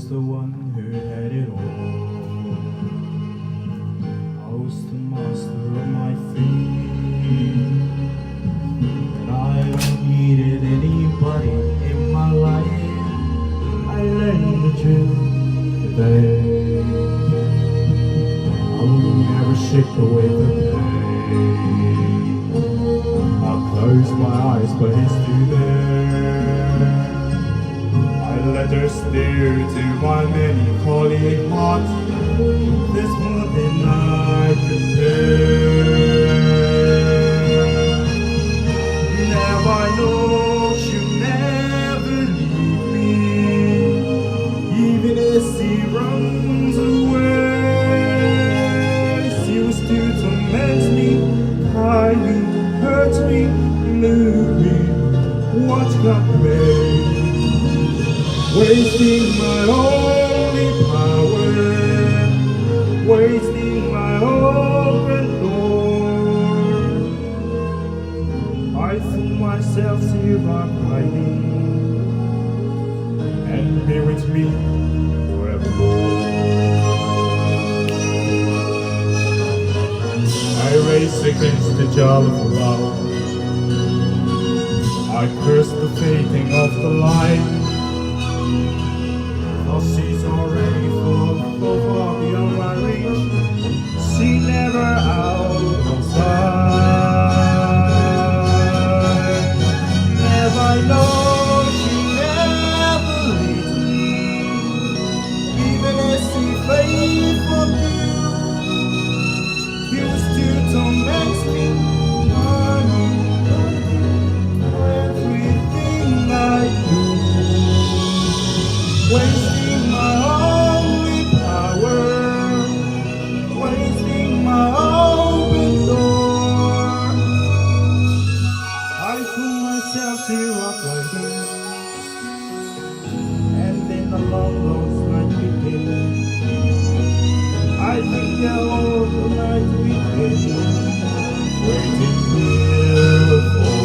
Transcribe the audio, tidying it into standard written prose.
was the one who had it all. I was the master of my fate, and I don't needed anybody in my life. I learned the truth today. I will never shake away the pain. I'll close my eyes, but it's still there. I let her stare to my melancholy heart. There's more than I could bear. Now I know she'll never leave me, even as she runs away. She was still torments me, kindly hurts me, move me. What's got me? Wasting my only power, wasting my open door. I fool myself, see rock hiding, and be with me forevermore. I race against the jar of love. I curse the fading of the light. Oh, she's already so far beyond my reach. She never out of sight. Never I know she never leaves me, even as she fades from you. You still torment me. Everything I do, wasting my only power, wasting my open door. I fool myself to walk like this, and then the long lost night begins. I think all the night begins, waiting here for